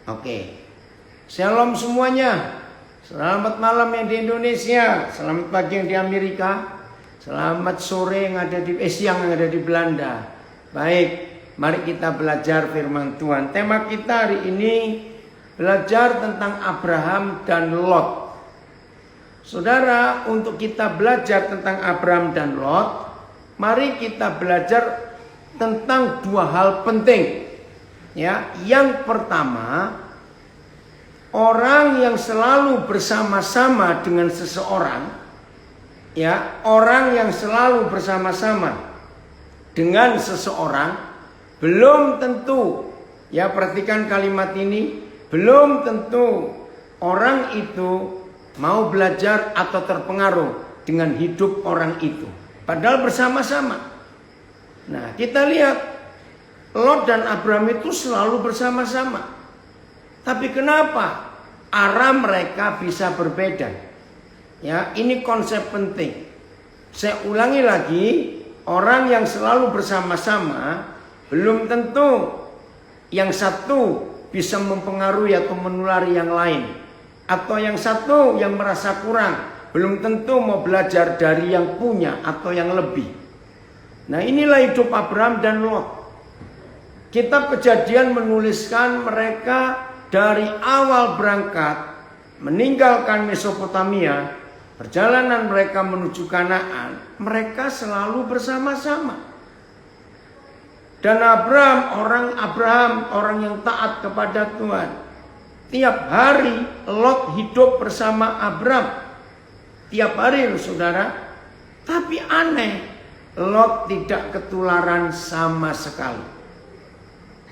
Oke. Shalom semuanya. Selamat malam yang di Indonesia, selamat pagi yang di Amerika, selamat sore yang ada di siang yang ada di Belanda. Baik, mari kita belajar firman Tuhan. Tema kita hari ini belajar tentang Abraham dan Lot. Saudara, untuk kita belajar tentang Abraham dan Lot, mari kita belajar tentang dua hal penting. Ya, yang pertama, orang yang selalu bersama-sama dengan seseorang, ya, orang yang selalu bersama-sama dengan seseorang belum tentu, ya, perhatikan kalimat ini, belum tentu orang itu mau belajar atau terpengaruh dengan hidup orang itu, padahal bersama-sama. Nah, kita lihat Lot dan Abraham itu selalu bersama-sama. Tapi kenapa arah mereka bisa berbeda? Ya, ini konsep penting. Saya ulangi lagi, orang yang selalu bersama-sama belum tentu yang satu bisa mempengaruhi atau menulari yang lain. Atau yang satu yang merasa kurang, belum tentu mau belajar dari yang punya atau yang lebih. Nah, inilah hidup Abraham dan Lot. Kitab Kejadian menuliskan mereka dari awal berangkat meninggalkan Mesopotamia, perjalanan mereka menuju Kanaan, mereka selalu bersama-sama. Dan Abraham orang yang taat kepada Tuhan. Tiap hari Lot hidup bersama Abraham. Tiap hari loh saudara. Tapi aneh, Lot tidak ketularan sama sekali.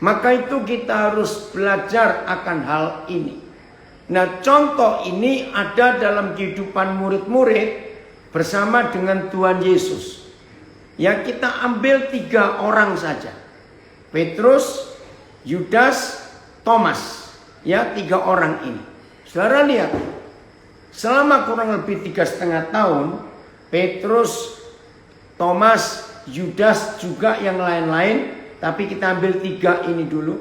Maka itu kita harus belajar akan hal ini. Nah, contoh ini ada dalam kehidupan murid-murid bersama dengan Tuhan Yesus. Ya, kita ambil 3 orang saja. Petrus, Yudas, Thomas. Ya, 3 orang ini. Saudara lihat, selama kurang lebih 3,5 tahun, Petrus, Thomas, Yudas juga yang lain-lain, tapi kita ambil 3 ini dulu.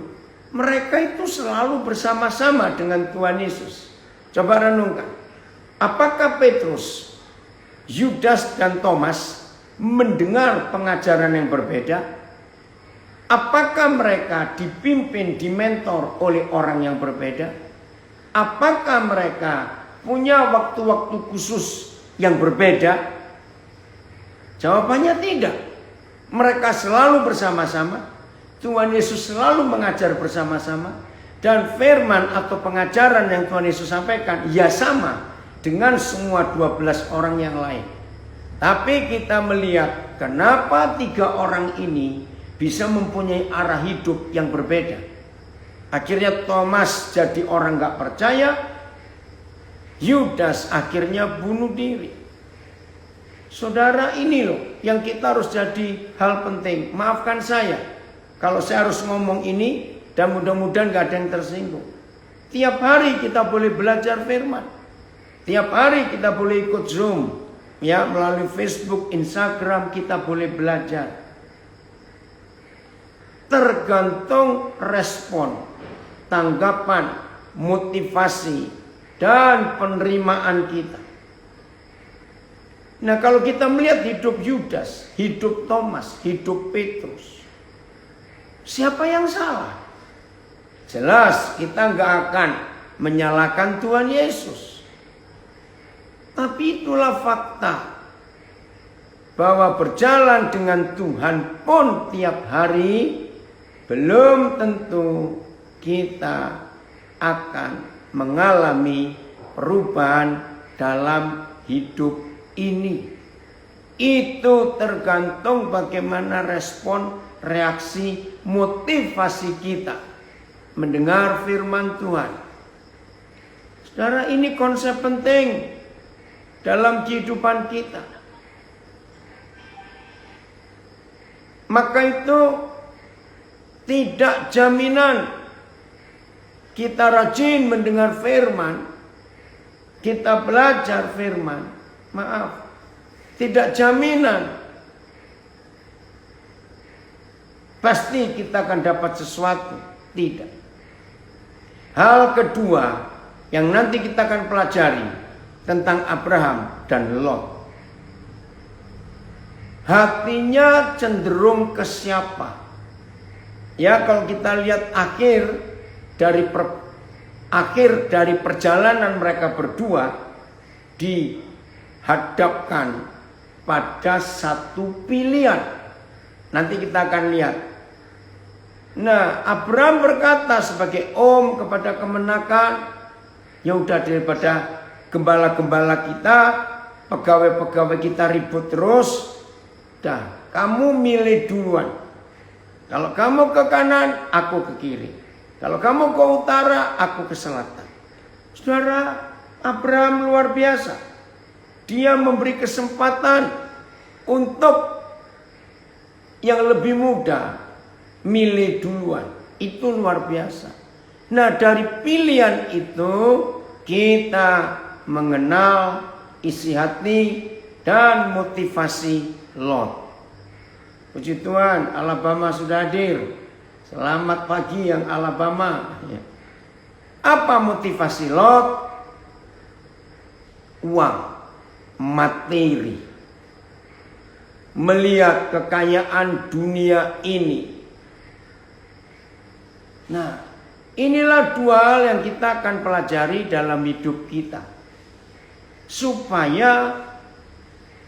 Mereka itu selalu bersama-sama dengan Tuhan Yesus. Coba renungkan. Apakah Petrus, Yudas, dan Thomas mendengar pengajaran yang berbeda? Apakah mereka dipimpin, dimentor oleh orang yang berbeda? Apakah mereka punya waktu-waktu khusus yang berbeda? Jawabannya tidak. Mereka selalu bersama-sama. Tuhan Yesus selalu mengajar bersama-sama. Dan firman atau pengajaran yang Tuhan Yesus sampaikan, ya sama dengan semua 12 orang yang lain. Tapi kita melihat kenapa 3 orang ini bisa mempunyai arah hidup yang berbeda. Akhirnya Thomas jadi orang gak percaya. Yudas akhirnya bunuh diri. Saudara, ini loh yang kita harus jadi hal penting. Maafkan saya kalau saya harus ngomong ini, dan mudah-mudahan gak ada yang tersinggung. Tiap hari kita boleh belajar firman. Tiap hari kita boleh ikut Zoom, ya, melalui Facebook, Instagram, kita boleh belajar. Tergantung respon, tanggapan, motivasi, dan penerimaan kita. Nah, kalau kita melihat hidup Yudas, hidup Thomas, hidup Petrus, siapa yang salah? Jelas kita nggak akan menyalahkan Tuhan Yesus. Tapi itulah fakta, bahwa berjalan dengan Tuhan pun tiap hari belum tentu kita akan mengalami perubahan dalam hidup ini. Itu tergantung bagaimana respon, reaksi, motivasi kita mendengar firman Tuhan. Saudara, ini konsep penting dalam kehidupan kita. Maka itu tidak jaminan kita rajin mendengar firman, kita belajar firman. Maaf, tidak jaminan pasti kita akan dapat sesuatu. Tidak. Hal kedua yang nanti kita akan pelajari tentang Abraham dan Lot. Hatinya cenderung ke siapa? Ya, kalau kita lihat akhir dari perjalanan mereka berdua dihadapkan pada satu pilihan. Nanti kita akan lihat. Nah, Abraham berkata sebagai om kepada kemenakan, ya udah, daripada gembala-gembala kita, pegawai-pegawai kita ribut terus, dah, kamu milih duluan. Kalau kamu ke kanan, aku ke kiri. Kalau kamu ke utara, aku ke selatan. Saudara, Abraham luar biasa. Dia memberi kesempatan untuk yang lebih muda milih duluan. Itu luar biasa. Nah, dari pilihan itu kita mengenal isi hati dan motivasi Lot. Puji Tuhan, Alabama sudah hadir. Selamat pagi yang Alabama. Apa motivasi Lot? Uang, materi. Melihat kekayaan dunia ini. Nah, inilah dua hal yang kita akan pelajari dalam hidup kita. Supaya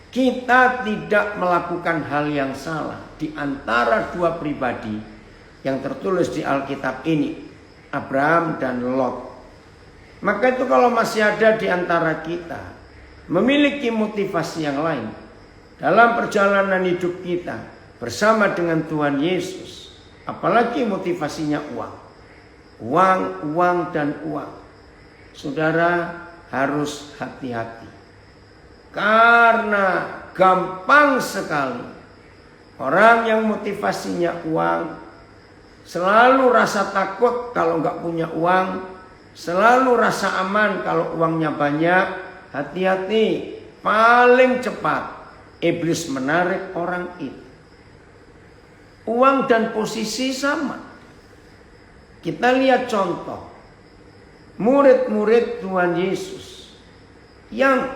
kita tidak melakukan hal yang salah di antara dua pribadi yang tertulis di Alkitab ini, Abraham dan Lot. Maka itu kalau masih ada di antara kita memiliki motivasi yang lain dalam perjalanan hidup kita bersama dengan Tuhan Yesus, apalagi motivasinya uang. Uang, dan uang. Saudara harus hati-hati. Karena gampang sekali orang yang motivasinya uang selalu rasa takut kalau nggak punya uang, selalu rasa aman kalau uangnya banyak. Hati-hati, paling cepat iblis menarik orang itu. Uang dan posisi sama. Kita lihat contoh murid-murid Tuhan Yesus yang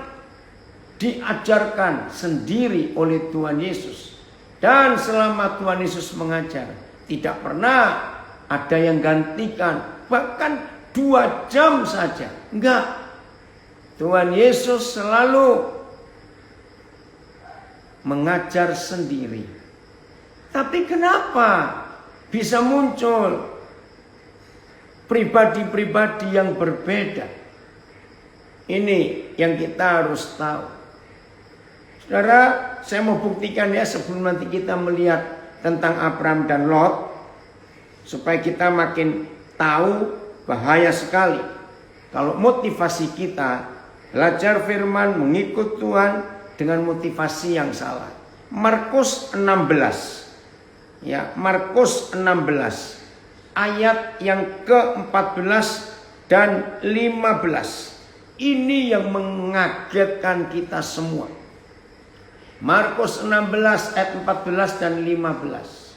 diajarkan sendiri oleh Tuhan Yesus, dan selama Tuhan Yesus mengajar tidak pernah ada yang gantikan, bahkan 2 jam saja enggak. Tuhan Yesus selalu mengajar sendiri. Tapi kenapa bisa muncul pribadi-pribadi yang berbeda? Ini yang kita harus tahu. Saudara, saya mau buktikan ya sebelum nanti kita melihat tentang Abraham dan Lot, supaya kita makin tahu bahaya sekali kalau motivasi kita belajar firman, mengikut Tuhan dengan motivasi yang salah. Markus 16. Ya, Markus 16 ayat yang ke-14 dan 15. Ini yang mengagetkan kita semua. Markus 16 ayat 14 dan 15.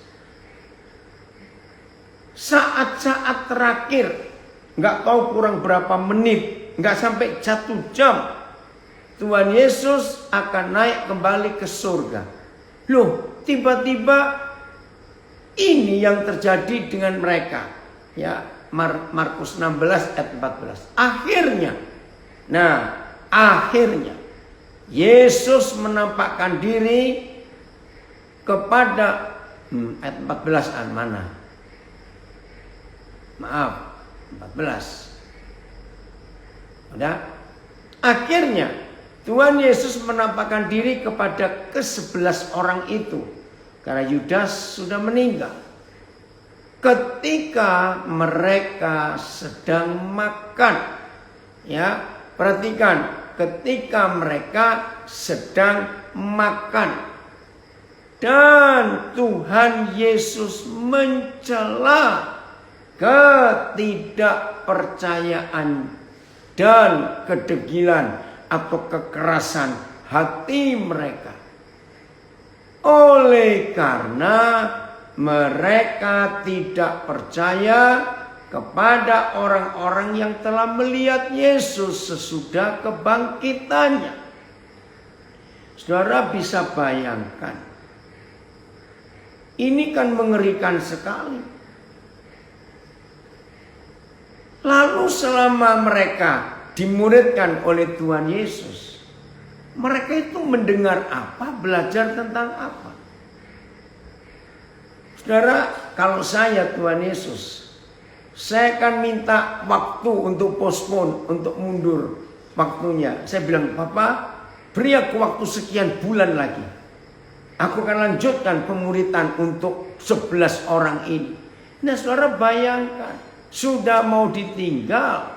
Saat-saat terakhir, nggak tahu kurang berapa menit, nggak sampai 1 jam, Tuhan Yesus akan naik kembali ke surga. Loh, tiba-tiba ini yang terjadi dengan mereka. Ya, Markus 16 ayat 14. Akhirnya Yesus menampakkan diri kepada ayat 14 mana? Maaf, 14. Udah? Akhirnya Tuhan Yesus menampakkan diri kepada ke-11 orang itu karena Yudas sudah meninggal. Ketika mereka sedang makan. Ya, perhatikan. Ketika mereka sedang makan, dan Tuhan Yesus mencela ketidakpercayaan dan kedegilan atau kekerasan hati mereka. Oleh karena mereka tidak percaya kepada orang-orang yang telah melihat Yesus sesudah kebangkitannya. Saudara bisa bayangkan, ini kan mengerikan sekali. Lalu selama mereka dimuridkan oleh Tuhan Yesus, mereka itu mendengar apa, belajar tentang apa? Saudara, kalau saya Tuhan Yesus, saya akan minta waktu untuk postpone, untuk mundur waktunya. Saya bilang, Papa, beri aku waktu sekian bulan lagi. Aku akan lanjutkan pemuritan untuk 11 orang ini. Nah, saudara bayangkan, sudah mau ditinggal.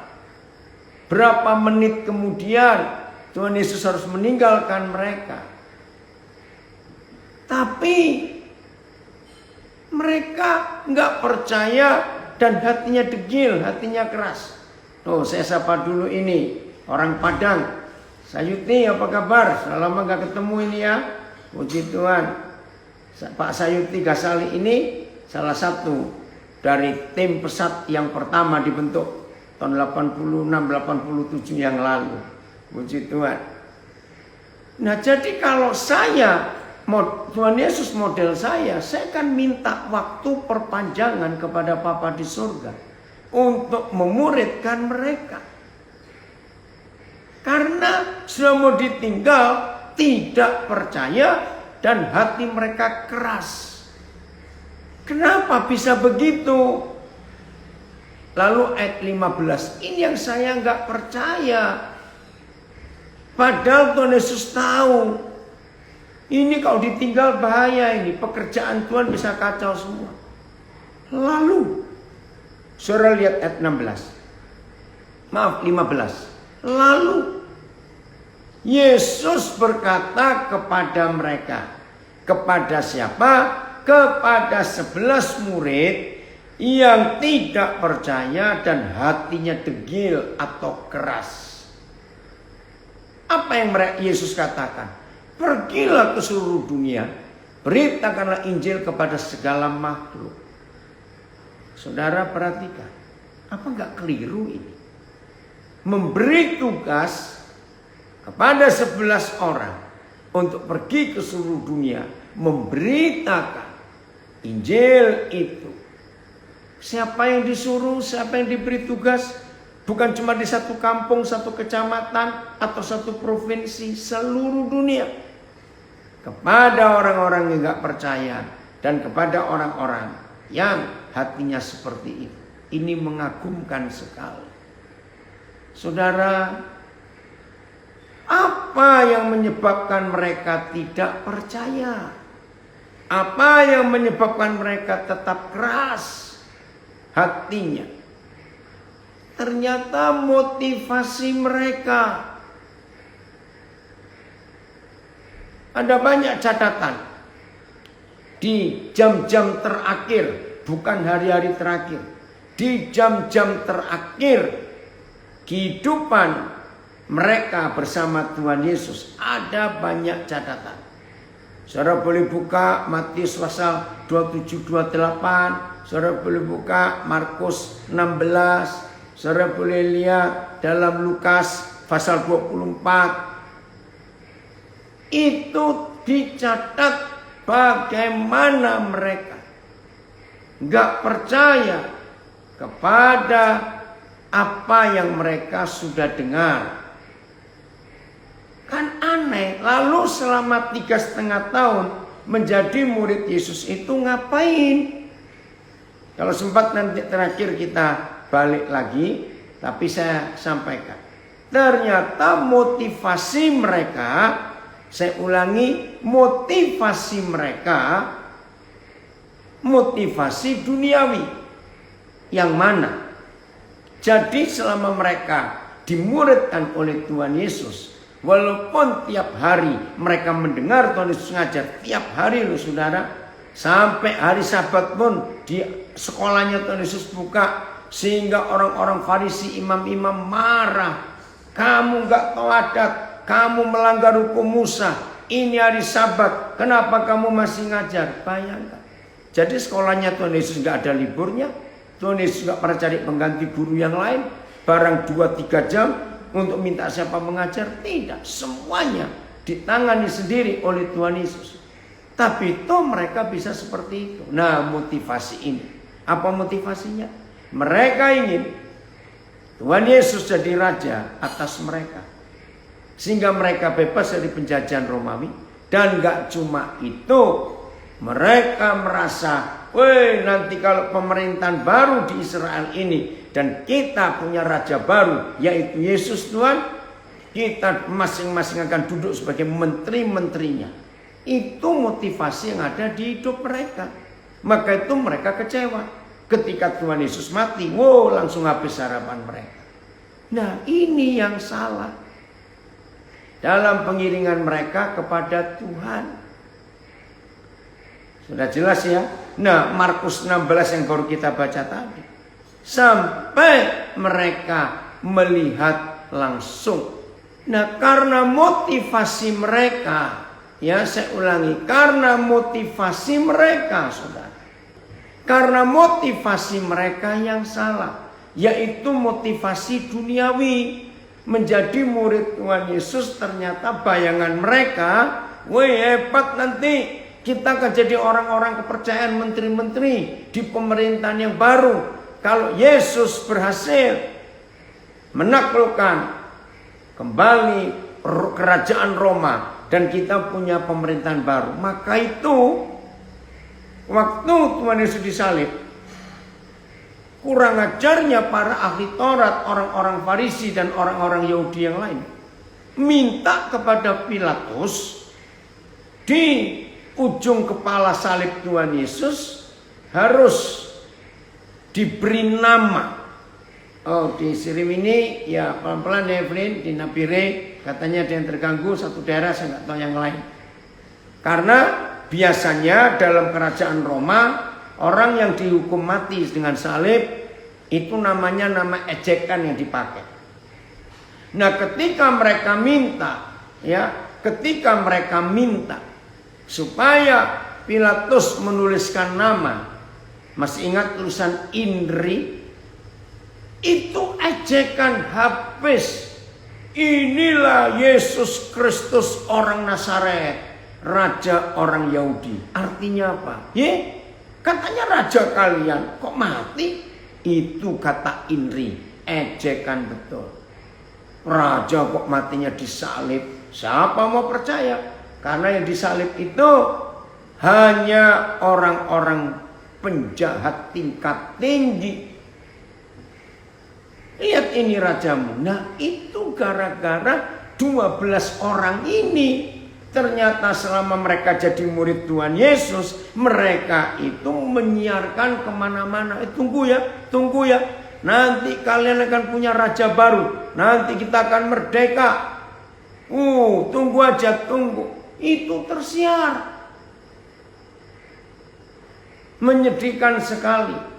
Berapa menit kemudian Tuhan Yesus harus meninggalkan mereka. Tapi mereka nggak percaya dan hatinya degil, hatinya keras. Tuh, saya sapa dulu ini orang Padang. Sayuti, apa kabar? Sudah lama nggak ketemu ini ya. Puji Tuhan. Pak Sayuti Gasali ini salah satu dari tim pesat yang pertama dibentuk tahun 86-87 yang lalu. Puji Tuhan. Nah, jadi kalau saya, Tuhan Yesus model saya akan minta waktu perpanjangan kepada Bapa di surga untuk memuridkan mereka. Karena sudah mau ditinggal, tidak percaya dan hati mereka keras. Kenapa bisa begitu? Lalu ayat 15, ini yang saya nggak percaya. Padahal Tuhan Yesus tahu, ini kalau ditinggal bahaya ini, pekerjaan Tuhan bisa kacau semua. Lalu, saudara lihat ayat 15. Lalu, Yesus berkata kepada mereka, kepada siapa? Kepada 11 murid yang tidak percaya dan hatinya degil atau keras. Apa yang Yesus katakan? Pergilah ke seluruh dunia, beritakanlah Injil kepada segala makhluk. Saudara perhatikan, apa enggak keliru ini? Memberi tugas kepada 11 orang untuk pergi ke seluruh dunia, memberitakan Injil itu. Siapa yang disuruh, siapa yang diberi tugas? Bukan cuma di satu kampung, satu kecamatan, atau satu provinsi, seluruh dunia. Kepada orang-orang yang gak percaya dan kepada orang-orang yang hatinya seperti itu. Ini mengagumkan sekali. Saudara, apa yang menyebabkan mereka tidak percaya? Apa yang menyebabkan mereka tetap keras hatinya? Ternyata motivasi mereka. Ada banyak catatan di jam-jam terakhir, bukan hari-hari terakhir. Di jam-jam terakhir kehidupan mereka bersama Tuhan Yesus, ada banyak catatan. Saudara boleh buka Matius pasal 27-28, saudara boleh buka Markus 16, saudara boleh lihat dalam Lukas pasal 24. Itu dicatat bagaimana mereka nggak percaya kepada apa yang mereka sudah dengar. Kan aneh. Lalu selama 3,5 tahun menjadi murid Yesus itu ngapain? Kalau sempat nanti terakhir kita balik lagi, tapi saya sampaikan. Ternyata motivasi mereka, saya ulangi, motivasi mereka, motivasi duniawi. Yang mana? Jadi selama mereka dimuridkan oleh Tuhan Yesus, walaupun tiap hari mereka mendengar Tuhan Yesus ngajar, tiap hari loh saudara, sampai hari Sabat pun di sekolahnya Tuhan Yesus buka, sehingga orang-orang Farisi, imam-imam marah. Kamu gak tahu adat, kamu melanggar hukum Musa, ini hari Sabat, kenapa kamu masih ngajar? Bayangkan. Jadi sekolahnya Tuhan Yesus gak ada liburnya, Tuhan Yesus nggak pernah cari pengganti guru yang lain. Barang 2-3 jam untuk minta siapa mengajar. Tidak. Semuanya ditangani sendiri oleh Tuhan Yesus. Tapi itu mereka bisa seperti itu. Nah, motivasi ini. Apa motivasinya? Mereka ingin Tuhan Yesus jadi raja atas mereka. Sehingga mereka bebas dari penjajahan Romawi. Dan gak cuma itu. Mereka merasa, weh, nanti kalau pemerintahan baru di Israel ini dan kita punya raja baru, yaitu Yesus Tuhan, kita masing-masing akan duduk sebagai menteri-menterinya. Itu motivasi yang ada di hidup mereka. Maka itu mereka kecewa. Ketika Tuhan Yesus mati, wow, langsung habis harapan mereka. Nah, ini yang salah dalam pengiringan mereka kepada Tuhan. Sudah jelas ya. Nah, Markus 16 yang baru kita baca tadi. Sampai mereka melihat langsung. Nah, karena motivasi mereka, ya saya ulangi, karena motivasi mereka, saudara. Karena motivasi mereka yang salah, yaitu motivasi duniawi. Menjadi murid Tuhan Yesus ternyata bayangan mereka, weh hebat nanti kita akan jadi orang-orang kepercayaan menteri-menteri di pemerintahan yang baru. Kalau Yesus berhasil menaklukkan kembali kerajaan Roma dan kita punya pemerintahan baru, maka itu waktu Tuhan Yesus disalib, kurang ajarnya para ahli Taurat, orang-orang Farisi dan orang-orang Yahudi yang lain minta kepada Pilatus di ujung kepala salib Tuhan Yesus harus diberi nama. Oh, di Sirim ini ya pelan-pelan ya Evelyn, di Nabire katanya ada yang terganggu satu daerah, saya nggak tahu yang lain. Karena biasanya dalam kerajaan Roma orang yang dihukum mati dengan salib itu namanya nama ejekan yang dipakai. Nah, ketika mereka minta supaya Pilatus menuliskan nama, masih ingat tulisan Indri? Itu ejekan habis. Inilah Yesus Kristus orang Nazaret, raja orang Yahudi. Artinya apa? Katanya raja kalian kok mati? Itu kata Indri, ejekan betul. Raja kok matinya disalib? Siapa mau percaya? Karena yang disalib itu hanya orang-orang penjahat tingkat tinggi. Lihat ini rajamu. Nah, itu gara-gara 12 orang ini. Ternyata selama mereka jadi murid Tuhan Yesus, mereka itu menyiarkan kemana-mana. Tunggu ya. Nanti kalian akan punya raja baru. Nanti kita akan merdeka. Tunggu aja, tunggu. Itu tersiar. Menyedihkan sekali.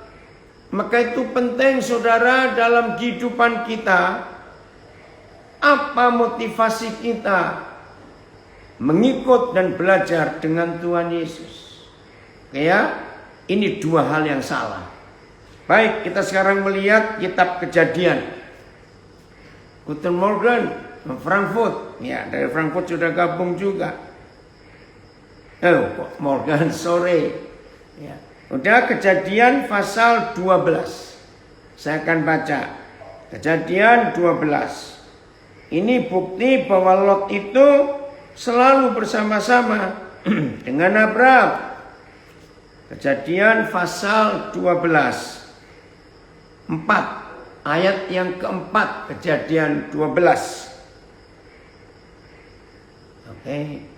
Maka itu penting saudara dalam kehidupan kita. Apa motivasi kita mengikut dan belajar dengan Tuhan Yesus? Ya, ini dua hal yang salah. Baik, kita sekarang melihat kitab Kejadian. Guten Morgen, Frankfurt. Ya, dari Frankfurt sudah gabung juga. Morgan sore. Ya. Udah Kejadian pasal 12. Saya akan baca. Kejadian 12. Ini bukti bahwa Lot itu selalu bersama-sama dengan Abraham. Kejadian pasal 12. 4. Ayat yang keempat. Kejadian 12. Oke.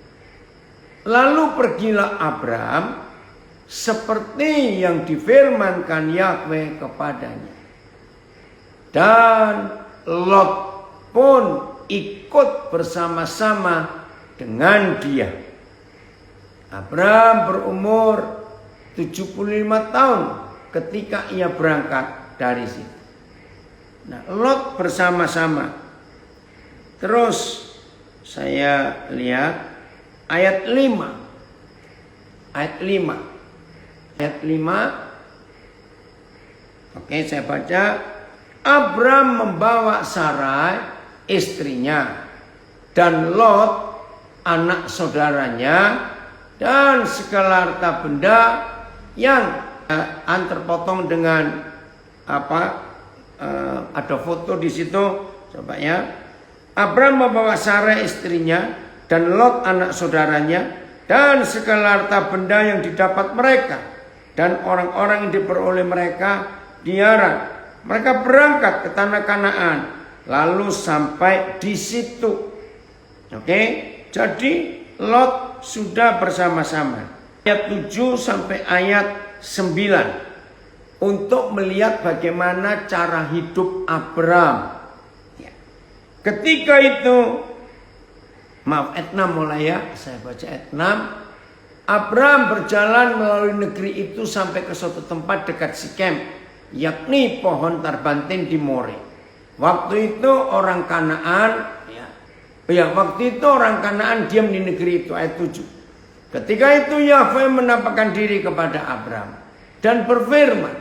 Lalu pergilah Abraham seperti yang difirmankan Yahweh kepadanya. Dan Lot pun ikut bersama-sama dengan dia. Abraham berumur 75 tahun ketika ia berangkat dari situ. Nah, Lot bersama-sama. Terus saya lihat ayat 5. Ayat 5. Oke, saya baca. Abram membawa Sarai istrinya dan Lot anak saudaranya dan segala harta benda yang terpotong dengan ada foto di situ, coba ya. Abram membawa Sarai istrinya dan Lot anak saudaranya dan segala harta benda yang didapat mereka dan orang-orang yang diperoleh mereka di Haran. Mereka berangkat ke tanah Kanaan lalu sampai di situ. Oke, jadi Lot sudah bersama-sama. Ayat 7 sampai ayat 9 untuk melihat bagaimana cara hidup Abram. Ketika itu, maaf ayat 6 mulai ya, saya baca ayat 6. Abram berjalan melalui negeri itu sampai ke suatu tempat dekat Sikem, yakni pohon tarbantin di More. Waktu itu orang Kanaan, waktu itu orang Kanaan diam di negeri itu, ayat 7. Ketika itu Yahweh menampakkan diri kepada Abram dan berfirman,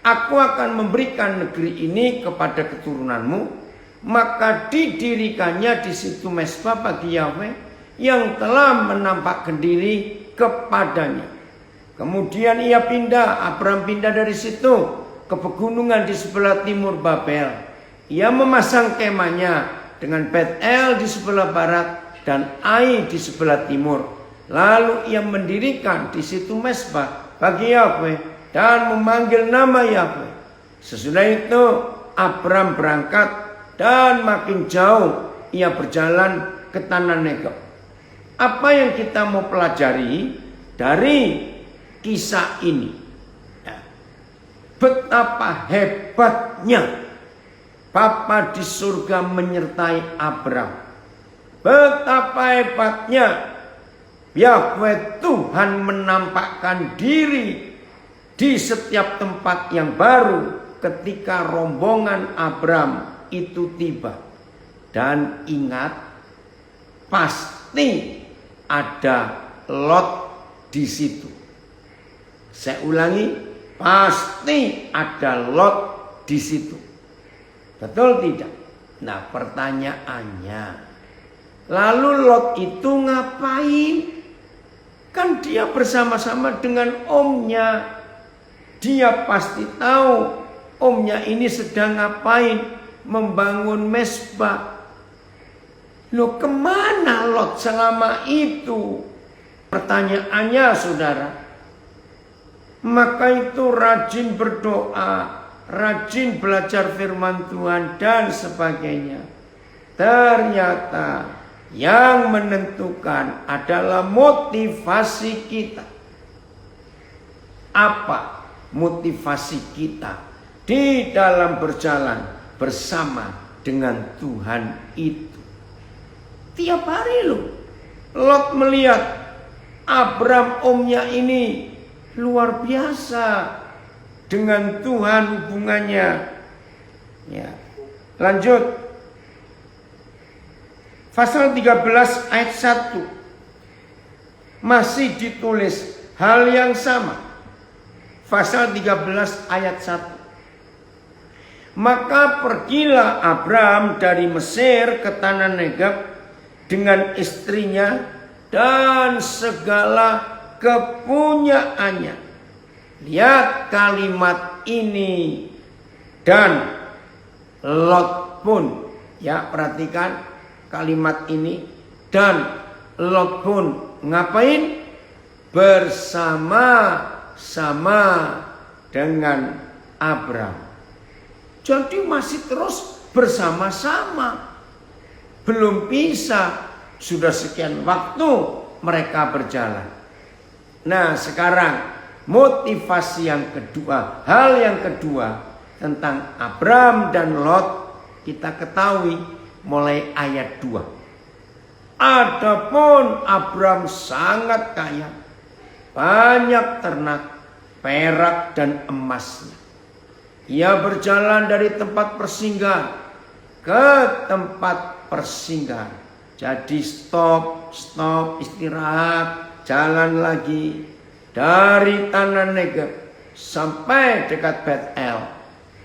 aku akan memberikan negeri ini kepada keturunanmu. Maka didirikannya di situ mesbah bagi Yahweh yang telah menampakkan diri kepadanya. Kemudian Abram pindah dari situ ke pegunungan di sebelah timur Babel. Ia memasang kemahnya dengan Bet-El di sebelah barat dan Ai di sebelah timur. Lalu ia mendirikan di situ mesbah bagi Yahweh dan memanggil nama Yahweh. Sesudah itu Abram berangkat dan makin jauh ia berjalan ke tanah Negeb. Apa yang kita mau pelajari dari kisah ini? Betapa hebatnya Bapa di surga menyertai Abram. Betapa hebatnya Yahweh Tuhan menampakkan diri di setiap tempat yang baru ketika rombongan Abram itu tiba. Dan ingat, pasti ada Lot di situ. Saya ulangi, pasti ada Lot di situ. Betul tidak? Nah, pertanyaannya, lalu Lot itu ngapain? Kan dia bersama-sama dengan omnya. Dia pasti tahu omnya ini sedang ngapain. Membangun mesbah. Loh, kemana Lot selama itu? Pertanyaannya saudara. Maka itu rajin berdoa, rajin belajar firman Tuhan dan sebagainya. Ternyata yang menentukan adalah motivasi kita. Apa motivasi kita di dalam berjalan bersama dengan Tuhan itu? Tiap hari loh Lot melihat Abram omnya ini luar biasa dengan Tuhan hubungannya. Ya. Lanjut. Pasal 13 ayat 1. Masih ditulis hal yang sama. Pasal 13 ayat 1. Maka pergilah Abram dari Mesir ke tanah Negeb dengan istrinya dan segala kepunyaannya. Lihat kalimat ini. Dan Lot pun, ya perhatikan kalimat ini. Dan Lot pun ngapain? Bersama-sama dengan Abram. Jadi masih terus bersama-sama. Belum bisa. Sudah sekian waktu mereka berjalan. Nah sekarang motivasi yang kedua. Hal yang kedua tentang Abram dan Lot. Kita ketahui mulai ayat 2. Adapun Abram sangat kaya. Banyak ternak, perak dan emasnya. Ia berjalan dari tempat persinggahan ke tempat persinggahan. Jadi stop, istirahat, jalan lagi. Dari tanah Negeb sampai dekat Bet-El.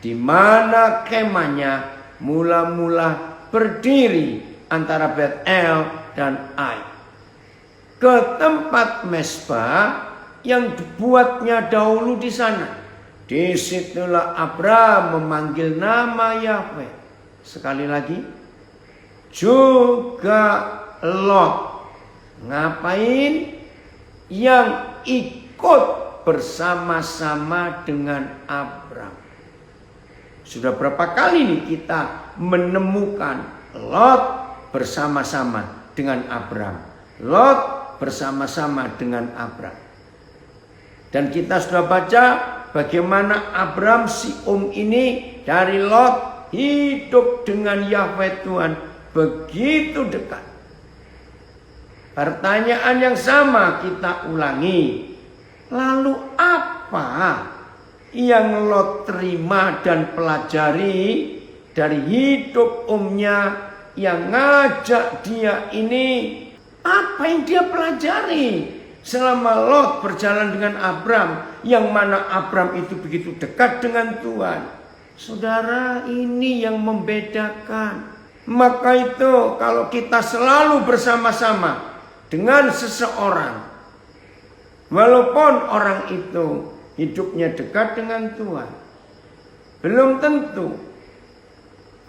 di mana kemahnya mula-mula berdiri antara Betel dan Ai, ke tempat mesbah yang dibuatnya dahulu di sana. Disitulah Abram memanggil nama Yahweh. Sekali lagi, juga Lot. Ngapain? Yang ikut bersama-sama dengan Abram. Sudah berapa kali nih kita menemukan Lot bersama-sama dengan Abram, Lot bersama-sama dengan Abram. Dan kita sudah baca bagaimana Abram si ini dari Lot hidup dengan Yahweh Tuhan begitu dekat. Pertanyaan yang sama kita ulangi. Lalu apa yang Lot terima dan pelajari dari hidup omnya yang ngajak dia ini? Apa yang dia pelajari selama Lot berjalan dengan Abram, yang mana Abram itu begitu dekat dengan Tuhan? Saudara, ini yang membedakan. Maka itu kalau kita selalu bersama-sama dengan seseorang, walaupun orang itu hidupnya dekat dengan Tuhan, belum tentu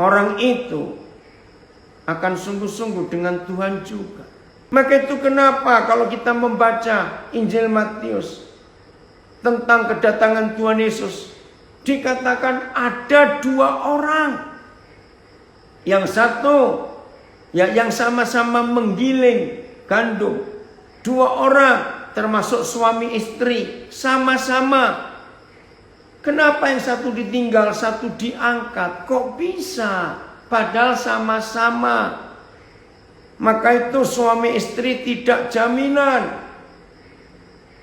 orang itu akan sungguh-sungguh dengan Tuhan juga. Maka itu kenapa kalau kita membaca Injil Matius tentang kedatangan Tuhan Yesus, dikatakan ada 2 orang. Yang satu yang sama-sama menggiling gandum. 2 orang termasuk suami istri sama-sama. Kenapa yang satu ditinggal, satu diangkat? Kok bisa? Padahal sama-sama. Maka itu suami istri tidak jaminan.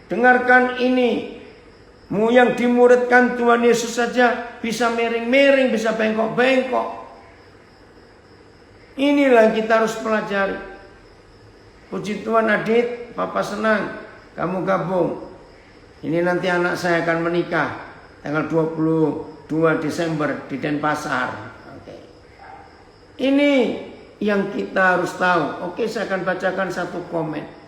Dengarkan ini. Yang dimuridkan Tuhan Yesus saja bisa miring-miring, bisa bengkok-bengkok. Inilah yang kita harus pelajari. Puji Tuhan Adit, Papa senang kamu gabung. Ini nanti anak saya akan menikah tanggal 22 Desember di Denpasar. Oke. Ini yang kita harus tahu. Oke, saya akan bacakan satu komen.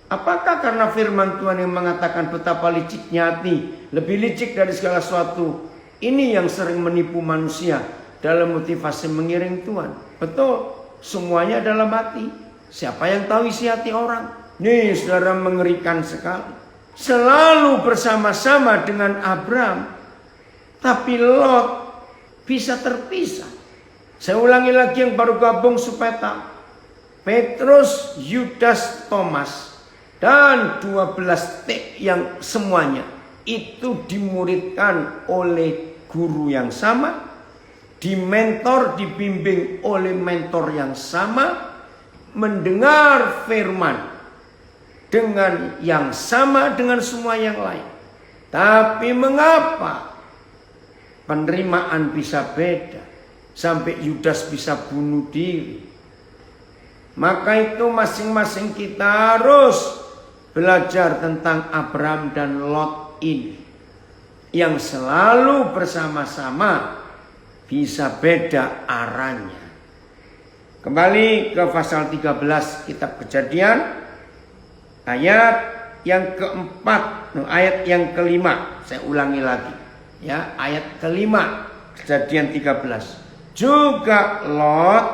Apakah karena firman Tuhan yang mengatakan betapa liciknya hati, lebih licik dari segala sesuatu, ini yang sering menipu manusia dalam motivasi mengiring Tuhan? Betul, semuanya dalam hati. Siapa yang tahu isi hati orang? Nih, saudara, mengerikan sekali. Selalu bersama-sama dengan Abram, tapi Lot bisa terpisah. Saya ulangi lagi yang baru gabung supaya tahu. Petrus, Yudas, Thomas, dan 12 T yang semuanya itu dimuridkan oleh guru yang sama, dimentor, dibimbing oleh mentor yang sama, mendengar firman dengan yang sama dengan semua yang lain. Tapi mengapa penerimaan bisa beda sampai Yudas bisa bunuh diri? Maka itu masing-masing kita harus belajar tentang Abram dan Lot ini, yang selalu bersama-sama bisa beda arahnya. Kembali ke pasal 13 kitab Kejadian, ayat yang keempat, ayat yang kelima. Saya ulangi lagi ya, ayat kelima Kejadian 13. Juga Lot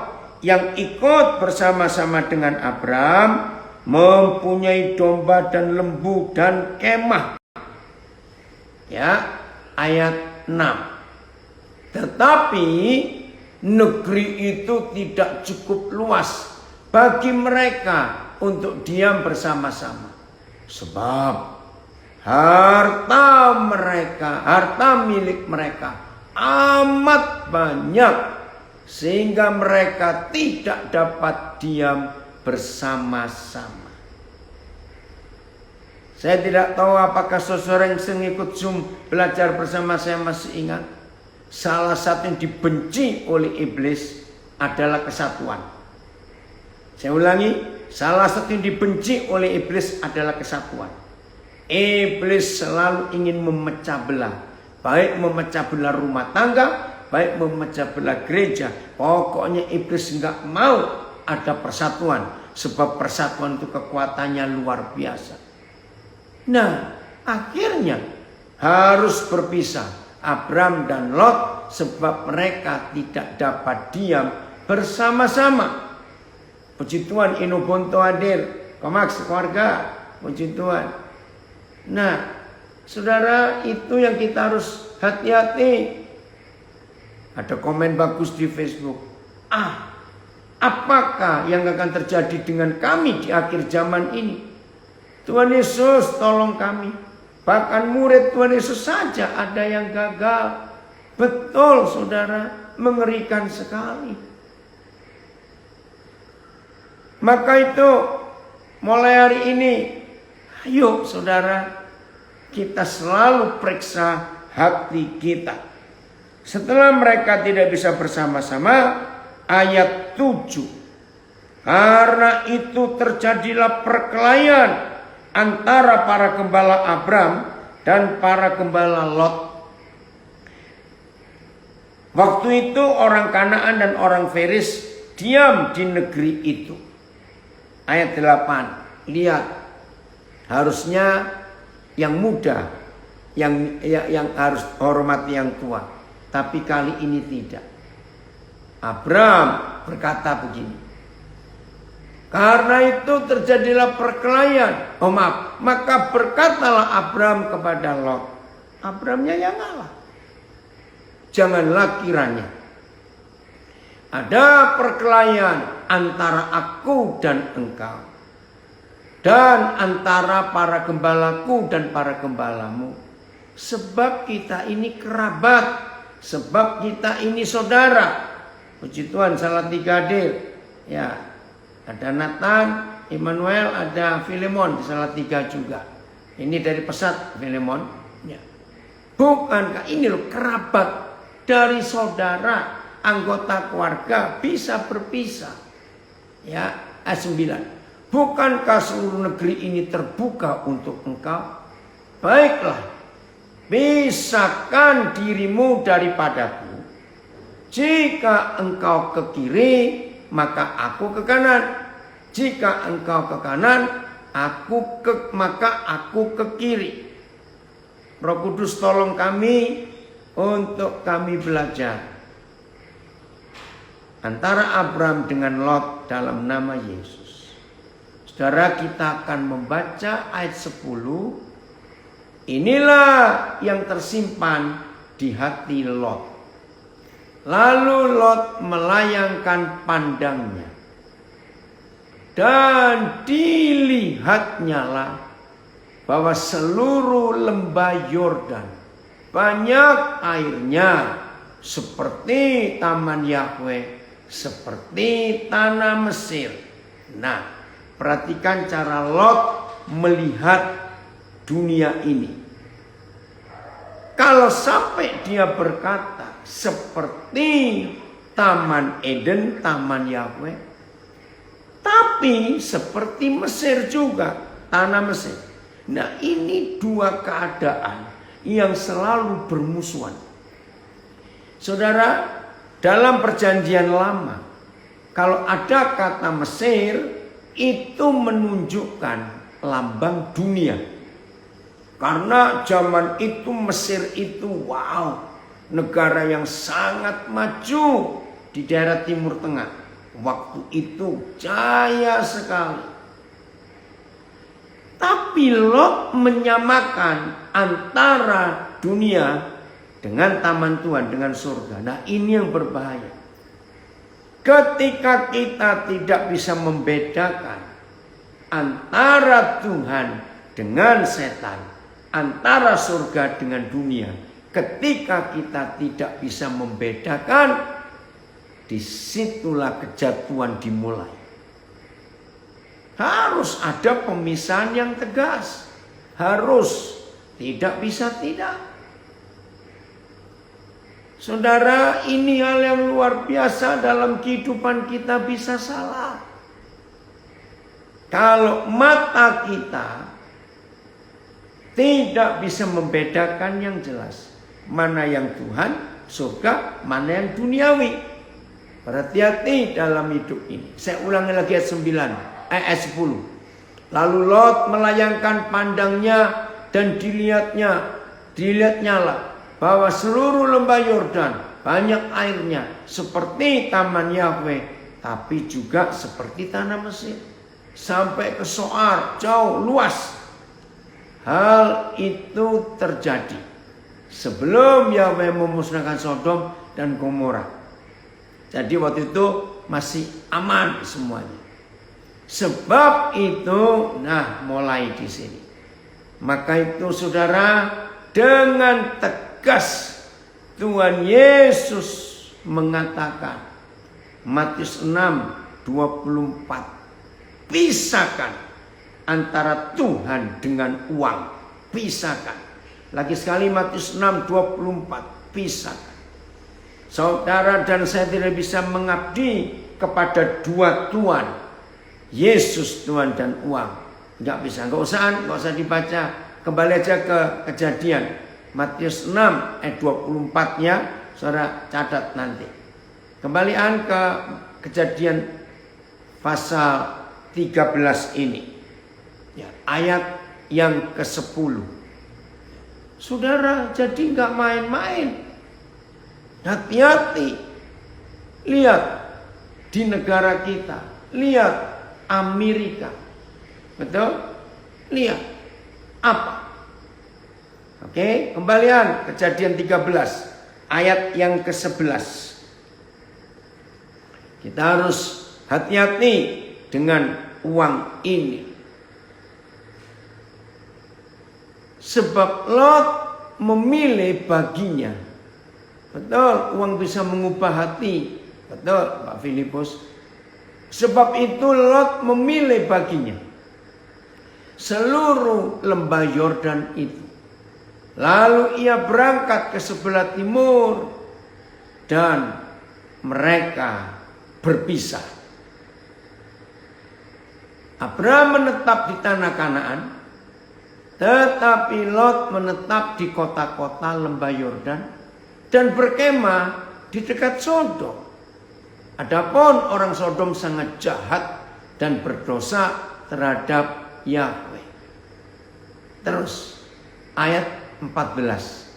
yang ikut bersama-sama dengan Abram mempunyai domba dan lembu dan kemah. Ya, ayat 6. Tetapi negeri itu tidak cukup luas bagi mereka untuk diam bersama-sama. Sebab harta milik mereka amat banyak, sehingga mereka tidak dapat diam bersama-sama. Saya tidak tahu apakah saudara yang sering ikut Zoom belajar bersama saya masih ingat. Salah satu yang dibenci oleh iblis adalah kesatuan. Saya ulangi, salah satu yang dibenci oleh iblis adalah kesatuan. Iblis selalu ingin memecah belah, baik memecah belah rumah tangga, baik memecah belah gereja. Pokoknya iblis nggak mau ada persatuan, sebab persatuan itu kekuatannya luar biasa. Nah, akhirnya harus berpisah Abram dan Lot, sebab mereka tidak dapat diam bersama-sama. Puji Tuhan, Inobonto hadir, Komaks keluarga, puji Tuhan. Nah, saudara, itu yang kita harus hati-hati. Ada komen bagus di Facebook. Apakah yang akan terjadi dengan kami di akhir zaman ini? Tuhan Yesus tolong kami. Bahkan murid Tuhan Yesus saja ada yang gagal. Betul saudara, mengerikan sekali. Maka itu mulai hari ini, ayo saudara, kita selalu periksa hati kita. Setelah mereka tidak bisa bersama-sama, ayat 7. Karena itu terjadilah perkelahian antara para gembala Abram dan para gembala Lot. Waktu itu orang Kanaan dan orang Feris diam di negeri itu. Ayat 8. Lihat, harusnya yang muda yang harus hormati yang tua, tapi kali ini tidak. Abram berkata begini, karena itu terjadilah perkelahian. Maka berkatalah Abram kepada Lot. Abramnya yang ngalah. Janganlah kiranya ada perkelahian antara aku dan engkau, dan antara para gembalaku dan para gembalamu. Sebab kita ini kerabat, sebab kita ini saudara. Puji Tuhan, Salatiga hadir. Ya, ada Nathan, Immanuel, ada Filemon di Salatiga juga. Ini dari Pesat Filemon. Ya. Bukankah ini loh kerabat dari saudara, anggota keluarga bisa berpisah. Ya, ayat 9. Bukankah seluruh negeri ini terbuka untuk engkau? Baiklah, pisahkan dirimu daripadaku. Jika engkau ke kiri, maka aku ke kanan. Jika engkau ke kanan, maka aku ke kiri. Roh Kudus tolong kami untuk kami belajar antara Abram dengan Lot dalam nama Yesus. Saudara, kita akan membaca ayat 10. Inilah yang tersimpan di hati Lot. Lalu Lot melayangkan pandangnya, dan dilihatnya lah bahwa seluruh lembah Yordan banyak airnya, seperti taman Yahweh, seperti tanah Mesir. Nah, perhatikan cara Lot melihat dunia ini. Kalau sampai dia berkata seperti taman Eden, taman Yahweh, tapi seperti Mesir juga, tanah Mesir. Nah, ini dua keadaan yang selalu bermusuhan. Saudara, dalam perjanjian lama, kalau ada kata Mesir, itu menunjukkan lambang dunia. Karena zaman itu Mesir itu negara yang sangat maju di daerah Timur Tengah. Waktu itu jaya sekali. Tapi Lot menyamakan antara dunia dengan taman Tuhan, dengan surga. Nah, ini yang berbahaya. Ketika kita tidak bisa membedakan antara Tuhan dengan setan, antara surga dengan dunia, ketika kita tidak bisa membedakan, disitulah kejatuhan dimulai. Harus ada pemisahan yang tegas. Harus, tidak bisa tidak. Saudara, ini hal yang luar biasa dalam kehidupan kita bisa salah. Kalau mata kita tidak bisa membedakan yang jelas, mana yang Tuhan, surga, mana yang duniawi. Berhati-hati dalam hidup ini. Saya ulangi lagi ayat 10. Lalu Lot melayangkan pandangnya dan dilihatnya lah bahwa seluruh lembah Yordan banyak airnya seperti taman Yahweh, tapi juga seperti tanah Mesir, sampai ke Soar, jauh luas. Hal itu terjadi sebelum Yahweh memusnahkan Sodom dan Gomora. Jadi waktu itu masih aman semuanya. Sebab itu, nah mulai di sini. Maka itu saudara, dengan tegas Tuhan Yesus mengatakan, Matius 6:24, pisahkan antara Tuhan dengan uang. Pisahkan. Lagi sekali Matius 6:24, pisahkan. Saudara dan saya tidak bisa mengabdi kepada dua Tuhan, Yesus Tuhan dan uang. Nggak bisa, nggak usah dibaca. Kembali aja ke Kejadian Matius 6 ayat 24-nya, saudara catat nanti. Kembalian ke Kejadian pasal 13 ini, ya, ayat yang ke-10. Saudara, jadi nggak main-main. Hati-hati. Lihat di negara kita, lihat Amerika, betul? Lihat apa? Oke, kembalian Kejadian 13 ayat yang ke-11. Kita harus hati-hati dengan uang ini. Sebab Lot memilih baginya. Betul, uang bisa mengubah hati. Betul, Pak Filipus. Sebab itu Lot memilih baginya seluruh lembah Yordan itu. Lalu ia berangkat ke sebelah timur dan mereka berpisah. Abraham menetap di tanah Kanaan, tetapi Lot menetap di kota-kota lembah Yordan dan berkemah di dekat Sodom. Adapun orang Sodom sangat jahat dan berdosa terhadap Yahweh. Terus ayat 14.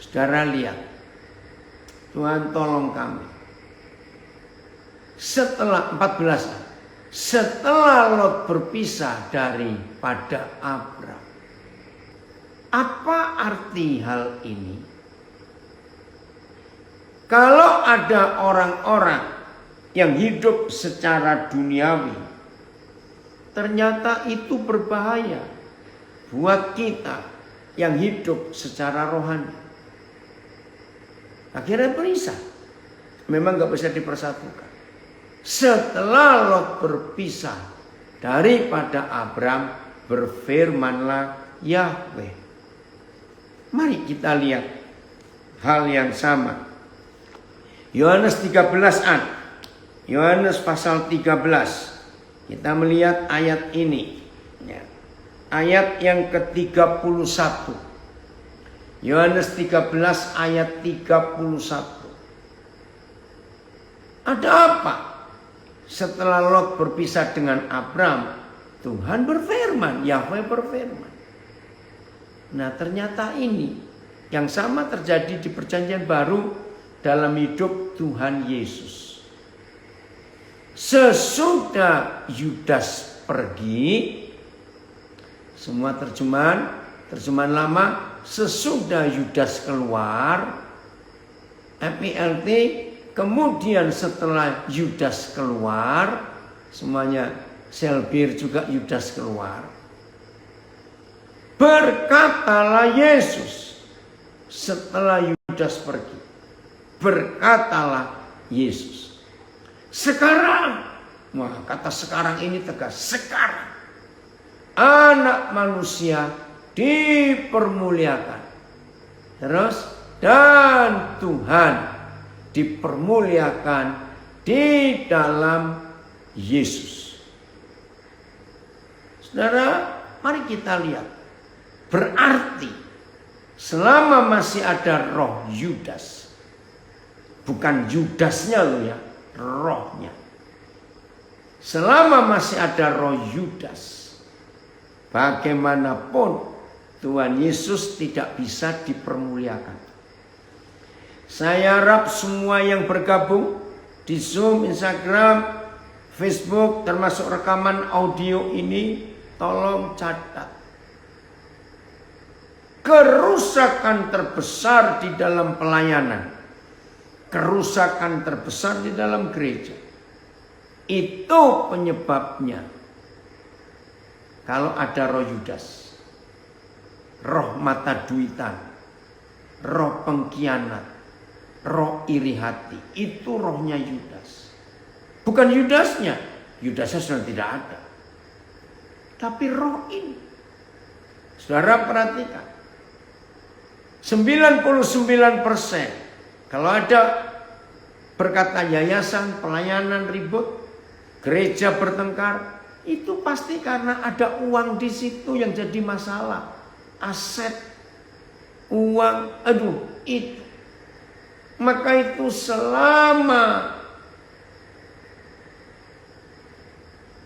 Saudara lihat. Tuhan tolong kami. Setelah 14. Setelah Lot berpisah daripada Abraham. Apa arti hal ini? Kalau ada orang-orang yang hidup secara duniawi, ternyata itu berbahaya buat kita yang hidup secara rohani. Akhirnya berpisah. Memang gak bisa dipersatukan. Setelah Lot berpisah daripada Abraham, berfirmanlah Yahweh. Mari kita lihat hal yang sama. Yohanes 13-an. Yohanes pasal 13. Kita melihat ayat ini. Ya. Ayat yang ke-31. Yohanes 13 ayat 31. Ada apa? Setelah Lot berpisah dengan Abraham, Tuhan berfirman, Yahweh berfirman. Nah, ternyata ini yang sama terjadi di Perjanjian Baru dalam hidup Tuhan Yesus. Sesudah Yudas pergi, semua terjemahan lama, sesudah Yudas keluar, FILT, kemudian setelah Yudas keluar, semuanya Selbir juga Yudas keluar. Berkatalah Yesus setelah Yudas pergi. Berkatalah Yesus. Sekarang, wah kata sekarang ini tegas. Sekarang Anak Manusia dipermuliakan. Terus, dan Tuhan dipermuliakan di dalam Yesus. Saudara, mari kita lihat. Berarti selama masih ada roh Yudas, bukan Yudasnya loh ya, rohnya. Selama masih ada roh Yudas, bagaimanapun Tuhan Yesus tidak bisa dipermuliakan. Saya harap semua yang bergabung di Zoom, Instagram, Facebook, termasuk rekaman audio ini, tolong catat. Kerusakan terbesar di dalam pelayanan, kerusakan terbesar di dalam gereja, itu penyebabnya kalau ada roh Yudas, roh mata duitan, roh pengkhianat, roh iri hati. Itu rohnya Yudas. Bukan Yudasnya, Yudasnya sudah tidak ada, tapi roh ini. Saudara perhatikan, 99% kalau ada berkata yayasan, pelayanan ribut, gereja bertengkar, itu pasti karena ada uang di situ yang jadi masalah. Aset, uang, itu. Maka itu selama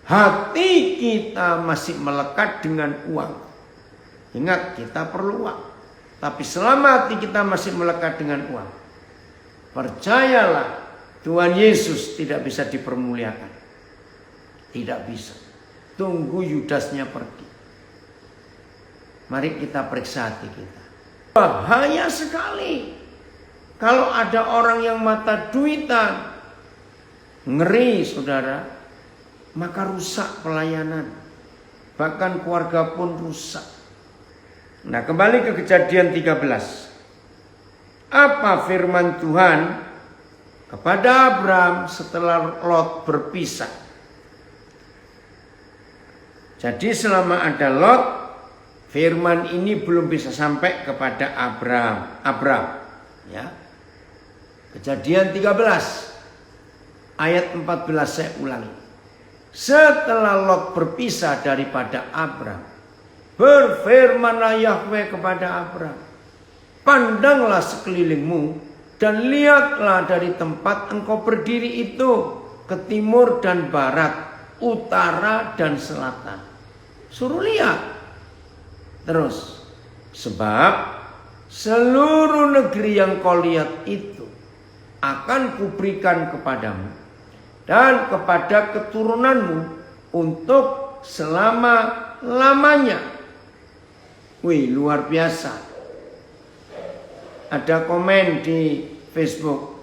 hati kita masih melekat dengan uang, ingat kita perlu uang. Tapi selama hati kita masih melekat dengan uang, percayalah Tuhan Yesus tidak bisa dipermuliakan. Tidak bisa. Tunggu Yudasnya pergi. Mari kita periksa hati kita. Bahaya sekali kalau ada orang yang mata duitan. Ngeri saudara. Maka rusak pelayanan. Bahkan keluarga pun rusak. Nah, kembali ke Kejadian 13. Apa firman Tuhan kepada Abraham setelah Lot berpisah? Jadi selama ada Lot, firman ini belum bisa sampai kepada Abraham. Ya. Kejadian 13 ayat 14 saya ulangi. Setelah Lot berpisah daripada Abraham, berfirmanlah Yahweh kepada Abraham, pandanglah sekelilingmu dan lihatlah dari tempat engkau berdiri itu ke timur dan barat, utara dan selatan. Suruh lihat. Terus, sebab seluruh negeri yang kau lihat itu akan kuberikan kepadamu dan kepada keturunanmu untuk selama-lamanya. Wih, luar biasa. Ada komen di Facebook.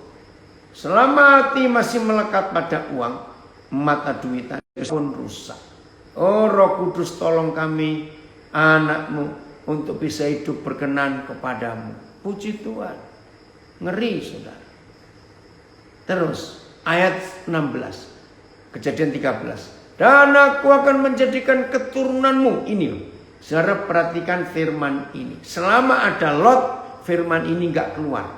Selama hati masih melekat pada uang, mata duitan pun rusak. Oh Roh Kudus, tolong kami, anakmu, untuk bisa hidup berkenan kepadamu. Puji Tuhan. Ngeri saudara. Terus ayat 16. Kejadian 13. Dan aku akan menjadikan keturunanmu. Ini loh. Saudara perhatikan firman ini. Selama ada Lot, firman ini gak keluar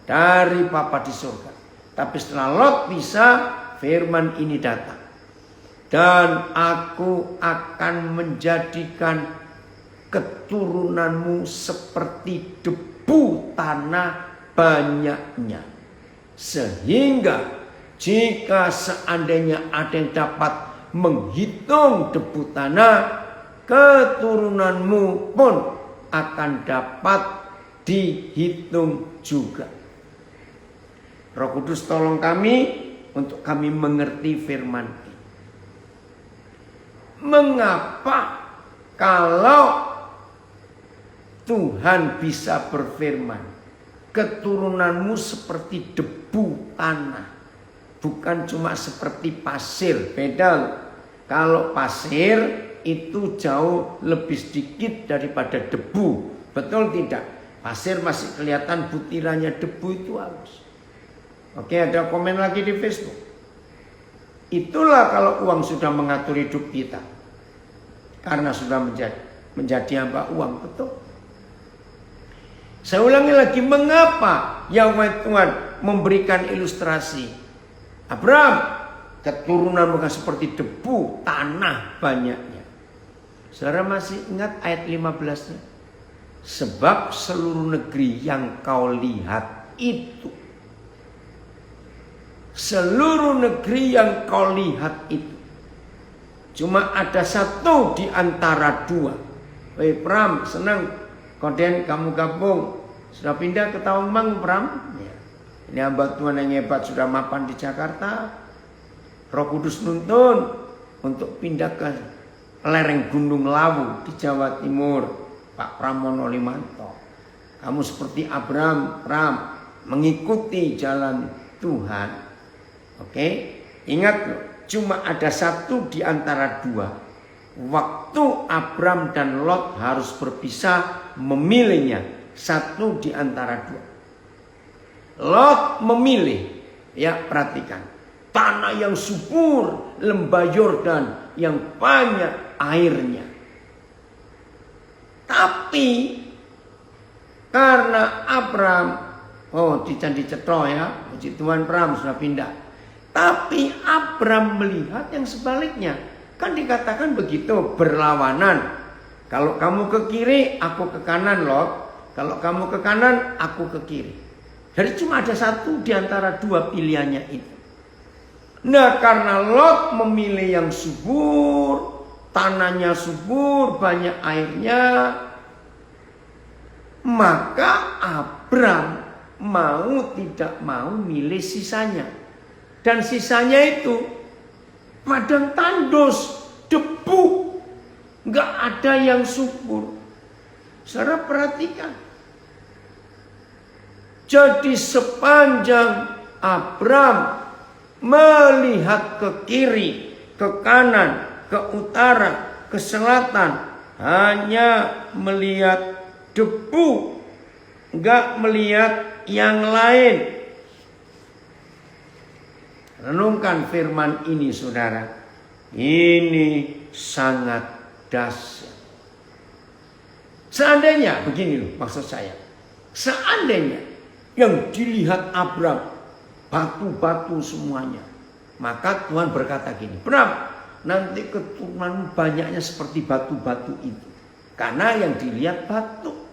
dari Bapa di surga. Tapi setelah Lot bisa, firman ini datang. Dan aku akan menjadikan keturunanmu seperti debu tanah banyaknya. Sehingga jika seandainya ada yang dapat menghitung debu tanah, keturunanmu pun akan dapat dihitung juga. Roh Kudus tolong kami untuk kami mengerti firman ini. Mengapa kalau Tuhan bisa berfirman, keturunanmu seperti debu tanah, bukan cuma seperti pasir. Beda. Kalau pasir itu jauh lebih sedikit daripada debu. Betul tidak? Pasir masih kelihatan butirannya, debu itu halus. Oke, ada komen lagi di Facebook. Itulah kalau uang sudah mengatur hidup kita. Karena sudah menjadi hamba uang, betul. Saya ulangi lagi, mengapa Yahweh Tuhan memberikan ilustrasi? Abraham, keturunan bukan seperti debu tanah banyaknya. Saudara masih ingat ayat 15-nya? Sebab seluruh negeri yang kau lihat itu, seluruh negeri yang kau lihat itu, cuma ada satu di antara dua. Woi Pram, senang Koden kamu gabung. Sudah pindah ke Tawangmangu Pram? Ya. Ini hamba Tuhan yang hebat sudah mapan di Jakarta. Roh Kudus nuntun untuk pindah ke lereng Gunung Lawu di Jawa Timur. Pak Pramono Limanto, kamu seperti Abraham, Pram, mengikuti jalan Tuhan. Oke, ingat loh, cuma ada satu di antara dua. Waktu Abram dan Lot harus berpisah, memilihnya satu di antara dua. Lot memilih, ya perhatikan, tanah yang subur, lembah Yordan yang banyak airnya. Tapi karena Abram, di Candi Cetro ya, puji Tuhan Pram sudah pindah. Tapi Abram melihat yang sebaliknya. Kan dikatakan begitu, berlawanan. Kalau kamu ke kiri, aku ke kanan Lot. Kalau kamu ke kanan, aku ke kiri. Jadi cuma ada satu di antara dua pilihannya itu. Nah karena Lot memilih yang subur, tanahnya subur, banyak airnya, maka Abram mau tidak mau milih sisanya. Dan sisanya itu padang tandus, debu, nggak ada yang subur. Saudara perhatikan. Jadi sepanjang Abram melihat ke kiri, ke kanan, ke utara, ke selatan, hanya melihat debu, nggak melihat yang lain. Renungkan firman ini saudara. Ini sangat dahsyat. Seandainya, begini loh maksud saya. Seandainya yang dilihat Abram batu-batu semuanya. Maka Tuhan berkata gini, Abram, nanti keturunan banyaknya seperti batu-batu itu. Karena yang dilihat batu.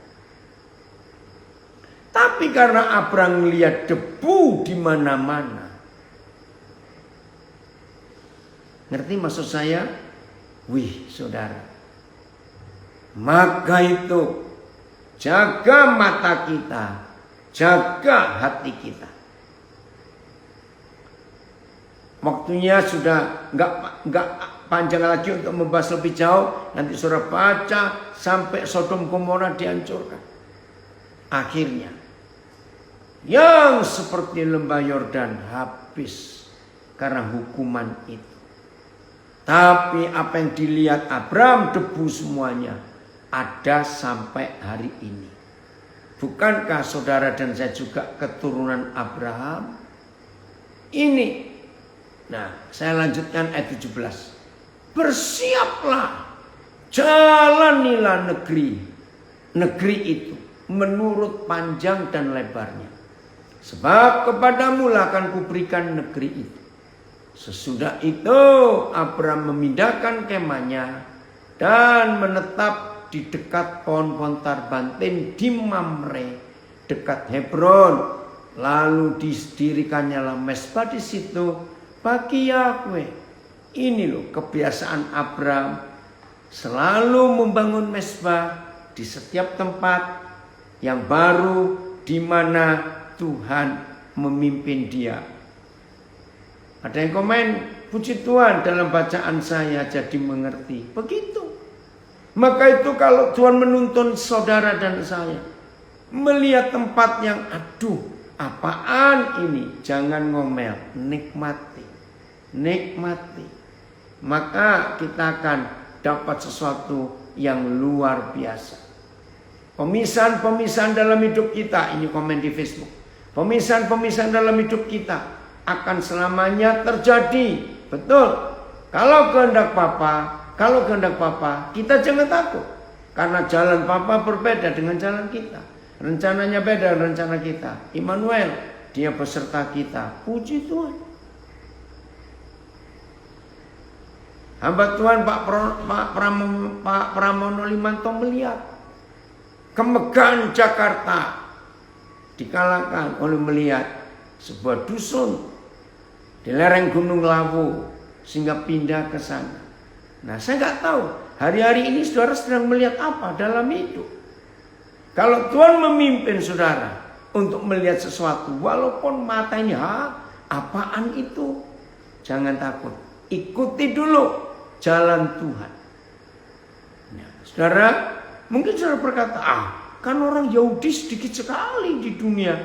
Tapi karena Abram melihat debu di mana-mana. Ngerti maksud saya? Wih saudara. Maka itu jaga mata kita, jaga hati kita. Waktunya sudah nggak panjang lagi untuk membahas lebih jauh. Nanti saudara baca sampai Sodom Gomora dihancurkan. Akhirnya yang seperti lembah Yordan habis karena hukuman itu. Tapi apa yang dilihat Abram, debu semuanya, ada sampai hari ini. Bukankah saudara dan saya juga keturunan Abraham? Ini. Nah, saya lanjutkan ayat 17. Bersiaplah, jalanilah negeri itu menurut panjang dan lebarnya. Sebab kepadamu lah akan kuberikan negeri itu. Sesudah itu Abram memindahkan kemahnya dan menetap di dekat pohon-pohon tarbantin di Mamre dekat Hebron. Lalu didirikannya lah mesbah di situ bagi Yahweh. Ini loh kebiasaan Abram, selalu membangun mesbah di setiap tempat yang baru di mana Tuhan memimpin dia. Ada yang komen, puji Tuhan dalam bacaan saya jadi mengerti. Begitu. Maka itu kalau Tuhan menuntun saudara dan saya melihat tempat yang aduh, apaan ini? Jangan ngomel, nikmati. Nikmati. Maka kita akan dapat sesuatu yang luar biasa. Pemisahan-pemisahan dalam hidup kita, ini komen di Facebook. Pemisahan-pemisahan dalam hidup kita akan selamanya terjadi. Betul. Kalau kehendak Papa, kita jangan takut. Karena jalan Papa berbeda dengan jalan kita. Rencananya beda dengan rencana kita. Immanuel, dia beserta kita. Puji Tuhan. Hamba Tuhan Pak Pramono Limanto melihat. kemegahan Jakarta dikalahkan oleh melihat sebuah dusun di lereng Gunung Lawu sehingga pindah ke sana. Nah, saya nggak tahu hari-hari ini saudara sedang melihat apa dalam hidup. Kalau Tuhan memimpin saudara untuk melihat sesuatu, walaupun mata ini, apaan itu? Jangan takut, ikuti dulu jalan Tuhan. Nah, saudara, mungkin saudara berkata, kan orang Yahudi sedikit sekali di dunia.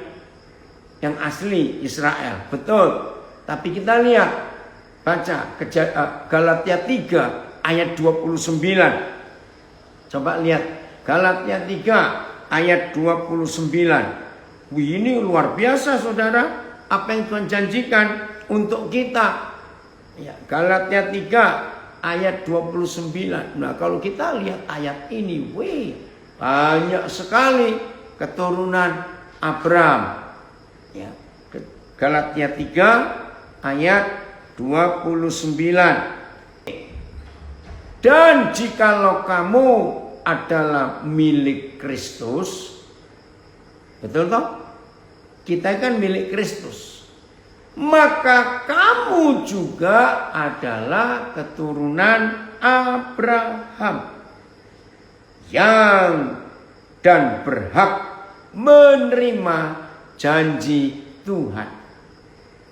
Yang asli Israel, betul. Tapi kita lihat, baca Galatia 3 ayat 29. Coba lihat Galatia 3 ayat 29. Wih, ini luar biasa saudara, apa yang Tuhan janjikan untuk kita. Ya, Galatia 3 ayat 29. Nah, kalau kita lihat ayat ini, banyak sekali keturunan Abraham. Ya, Galatia 3 ayat 29. Dan jikalau kamu adalah milik Kristus, betul toh? Kita kan milik Kristus. Maka kamu juga adalah keturunan Abraham yang dan berhak menerima janji Tuhan.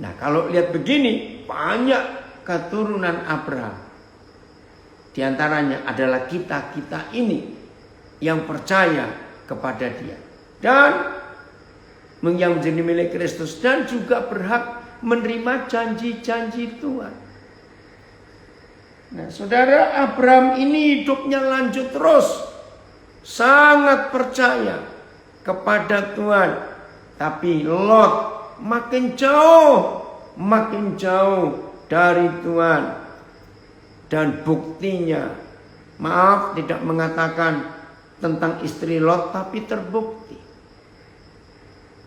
Nah, kalau lihat begini, banyak keturunan Abraham. Di antaranya adalah kita ini yang percaya kepada Dia dan yang menjadi milik Kristus dan juga berhak menerima janji-janji Tuhan. Nah, saudara, Abraham ini hidupnya lanjut terus, sangat percaya kepada Tuhan. Tapi Lot makin jauh dari Tuhan. Dan buktinya, maaf tidak mengatakan tentang istri Lot, tapi terbukti.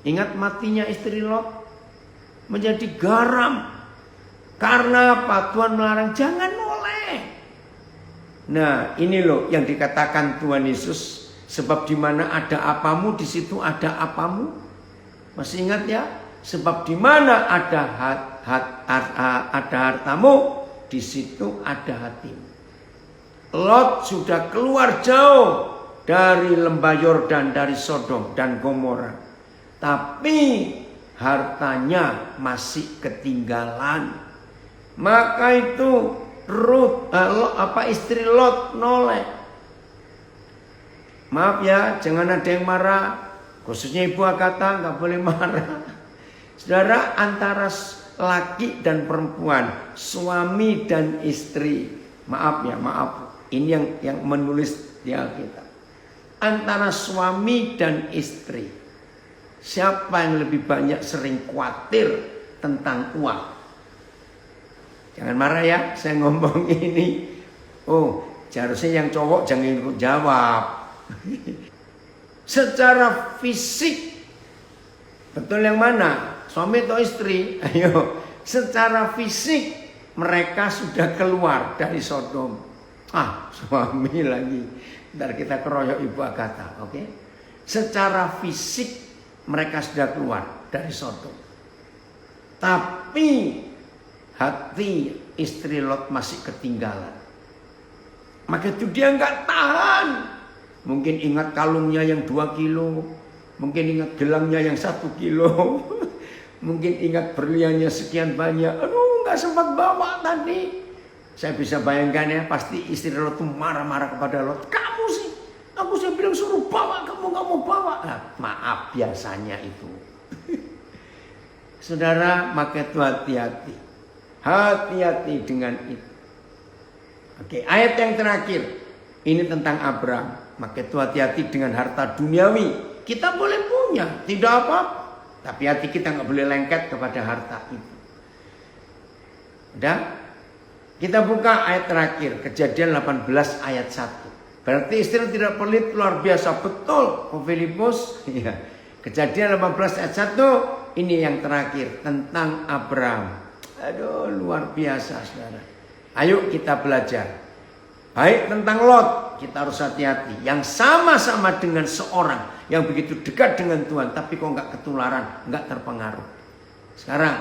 Ingat matinya istri Lot menjadi garam. Karena apa? Tuhan melarang, jangan noleh. Nah, ini loh yang dikatakan Tuhan Yesus, sebab di mana ada apamu, di situ ada apamu. Masih ingat ya? Sebab di mana ada hartamu, di situ ada hatimu. Lot sudah keluar jauh dari lembah Yordan, dari Sodom dan Gomora, tapi hartanya masih ketinggalan. Maka itu istri Lot noleh. Maaf ya, jangan ada yang marah, khususnya Ibu Agatha nggak boleh marah. Saudara, antara laki dan perempuan, suami dan istri. Maaf ya, maaf. Ini yang menulis di Alkitab. Antara suami dan istri, siapa yang lebih banyak sering khawatir tentang uang? Jangan marah ya, saya ngomong ini. Seharusnya yang cowok jangan ikut jawab. Secara fisik, betul yang mana? Suami atau istri? Ayo, secara fisik mereka sudah keluar dari Sodom. Suami lagi. Ntar kita keroyok Ibu Agatha, oke? Secara fisik mereka sudah keluar dari Sodom. Tapi hati istri Lot masih ketinggalan. Maka itu dia nggak tahan. Mungkin ingat kalungnya yang 2 kilo, mungkin ingat gelangnya yang 1 kilo. Mungkin ingat berliannya sekian banyak. Gak sempat bawa tadi. Saya bisa bayangkan ya, pasti istri Lot itu marah-marah kepada Lot. Kamu sih, aku saya bilang suruh bawa, kamu gak mau bawa. Maaf, biasanya itu. Saudara, maka itu hati-hati. Hati-hati dengan itu. Oke, ayat yang terakhir. Ini tentang Abraham. Maka itu hati-hati dengan harta duniawi. Kita boleh punya, tidak apa-apa. Tapi hati kita nggak boleh lengket kepada harta itu. Udah? Kita buka ayat terakhir, Kejadian 18 ayat 1. Berarti istri tidak pelit, luar biasa. Betul, Filipus. Ya. Kejadian 18 ayat 1, ini yang terakhir tentang Abraham. Aduh, luar biasa saudara. Ayo kita belajar. Baik tentang Lot, kita harus hati-hati. Yang sama-sama dengan seorang yang begitu dekat dengan Tuhan, tapi kok nggak ketularan, nggak terpengaruh. Sekarang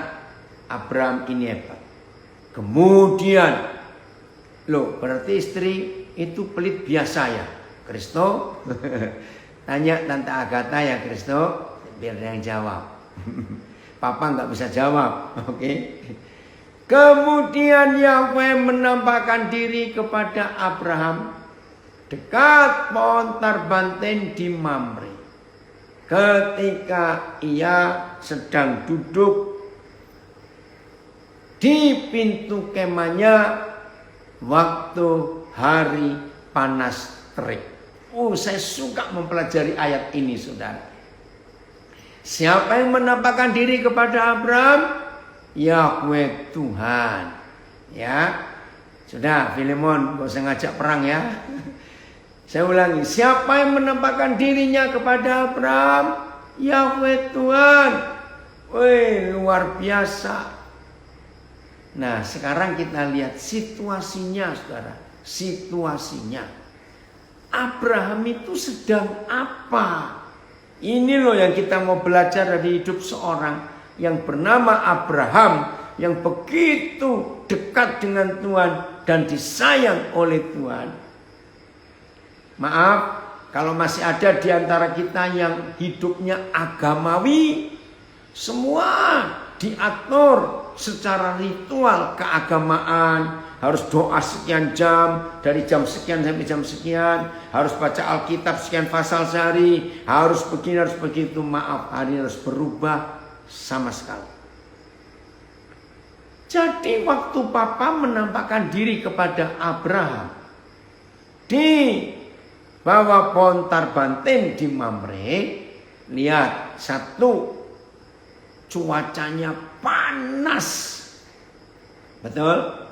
Abraham ini hebat. Kemudian, loh berarti istri itu pelit biasa ya, Kristo? Tanya Tante Agatha ya Kristo, biar dia yang jawab. Papa nggak bisa jawab, oke? Kemudian Yahweh menampakkan diri kepada Abraham dekat pohon tarbanten di Mamre, ketika ia sedang duduk di pintu kemahnya waktu hari panas terik. Saya suka mempelajari ayat ini, saudara. Siapa yang menampakkan diri kepada Abraham? Yahweh Tuhan. Ya, sudah, Filemon, gak usah ngajak perang ya. Saya ulangi, siapa yang menampakkan dirinya kepada Abraham? Yahweh Tuhan. Wih, luar biasa. Nah, sekarang kita lihat situasinya, saudara. Situasinya. Abraham itu sedang apa? Ini loh yang kita mau belajar dari hidup seorang yang bernama Abraham, yang begitu dekat dengan Tuhan dan disayang oleh Tuhan. Maaf, kalau masih ada di antara kita yang hidupnya agamawi, semua diatur secara ritual keagamaan, harus doa sekian jam, dari jam sekian sampai jam sekian, harus baca Alkitab sekian pasal sehari, harus begini, harus begitu. Maaf, hari harus berubah sama sekali. Jadi waktu Papa menampakkan diri kepada Abraham di bawah pohon tarbanten di Mamre, lihat, satu, cuacanya panas. Betul?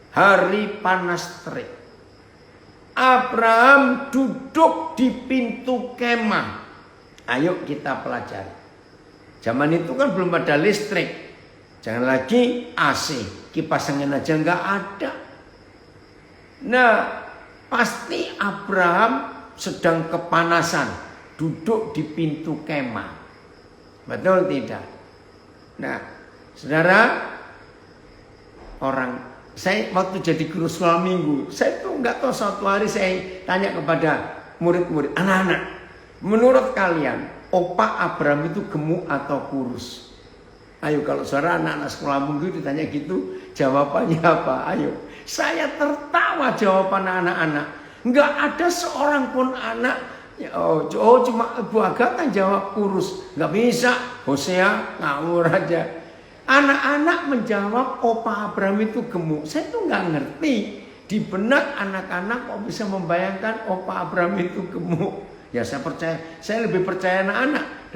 Hari panas terik. Abraham duduk di pintu kemah. Ayo kita pelajari. Zaman itu kan belum ada listrik. Jangan lagi AC. Kipas angin aja nggak ada. Nah, pasti Abraham sedang kepanasan. Duduk di pintu kemah. Betul tidak? Nah, saudara, saya waktu jadi guru sekolah minggu, saya tuh nggak tahu, suatu hari saya tanya kepada murid-murid, anak-anak, menurut kalian, Opa Abraham itu gemuk atau kurus? Ayo, kalau saudara anak-anak sekolah minggu ditanya gitu, jawabannya apa? Ayo, saya tertawa jawaban anak-anak. Nggak ada seorang pun anak, cuma Bu Agatha jawab kurus. Nggak bisa, Hosea ngawur aja. Anak-anak menjawab Opa Abraham itu gemuk. Saya tuh nggak ngerti di benak anak-anak kok bisa membayangkan Opa Abraham itu gemuk. Ya saya percaya, saya lebih percaya anak-anak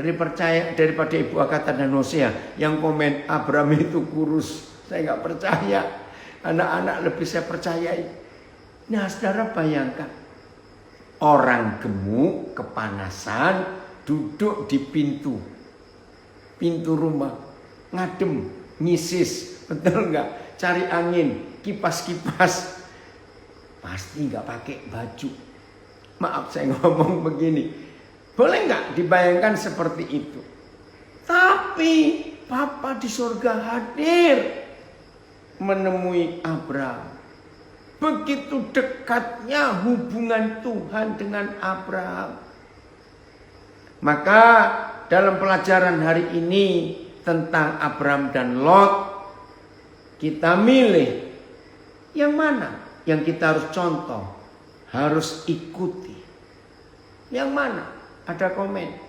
daripada Ibu Agatha dan Hosea yang komen Abraham itu kurus. Saya nggak percaya. Anak-anak lebih saya percayai. Nah, saudara bayangkan orang gemuk, kepanasan, duduk di pintu rumah. Ngadem, nyisis, betul nggak? Cari angin, kipas-kipas, pasti nggak pakai baju. Maaf saya ngomong begini, boleh nggak dibayangkan seperti itu? Tapi Papa di surga hadir menemui Abraham. Begitu dekatnya hubungan Tuhan dengan Abraham. Maka dalam pelajaran hari ini tentang Abraham dan Lot, kita milih yang mana yang kita harus contoh, harus ikuti. Yang mana? Ada komen.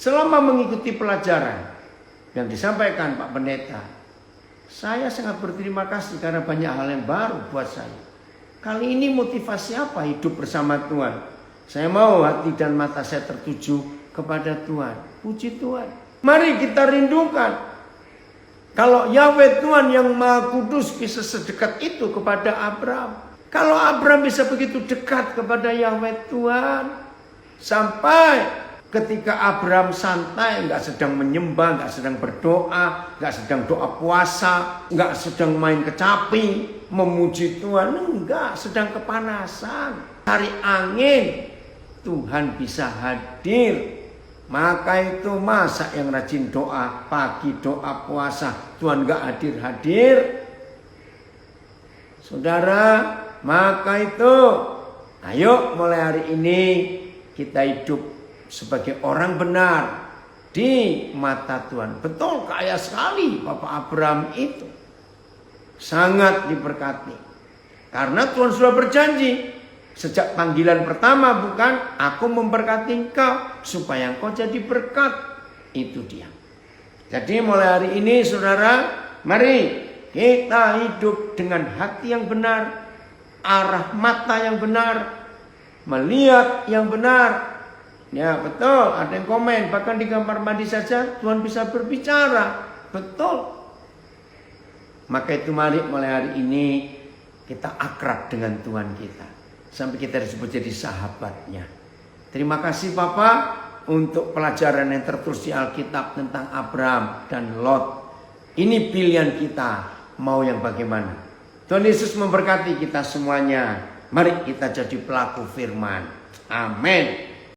Selama mengikuti pelajaran yang disampaikan Pak Pendeta, saya sangat berterima kasih karena banyak hal yang baru buat saya. Kali ini motivasi apa hidup bersama Tuhan? Saya mau hati dan mata saya tertuju kepada Tuhan. Puji Tuhan. Mari kita rindukan. Kalau Yahweh Tuhan yang Maha Kudus bisa sedekat itu kepada Abraham. Kalau Abraham bisa begitu dekat kepada Yahweh Tuhan. Sampai Ketika Abraham santai, nggak sedang menyembah, nggak sedang berdoa, nggak sedang doa puasa, nggak sedang main kecapi, memuji Tuhan, enggak, sedang kepanasan, cari angin, Tuhan bisa hadir. Maka itu masa yang rajin doa, pagi doa puasa, Tuhan nggak hadir-hadir. Saudara, maka itu ayo mulai hari ini kita hidup sebagai orang benar di mata Tuhan. Betul, kaya sekali Bapak Abraham itu. Sangat diberkati. Karena Tuhan sudah berjanji. Sejak panggilan pertama bukan, aku memberkati engkau supaya engkau jadi berkat. Itu dia. Jadi mulai hari ini saudara, mari kita hidup dengan hati yang benar, arah mata yang benar, melihat yang benar. Ya betul, ada yang komen, bahkan di kamar mandi saja Tuhan bisa berbicara. Betul. Maka itu mari mulai hari ini kita akrab dengan Tuhan kita, sampai kita disebut jadi sahabatnya. Terima kasih Bapak untuk pelajaran yang tertulis di Alkitab tentang Abraham dan Lot. Ini pilihan kita, mau yang bagaimana. Tuhan Yesus memberkati kita semuanya. Mari kita jadi pelaku firman. Amin.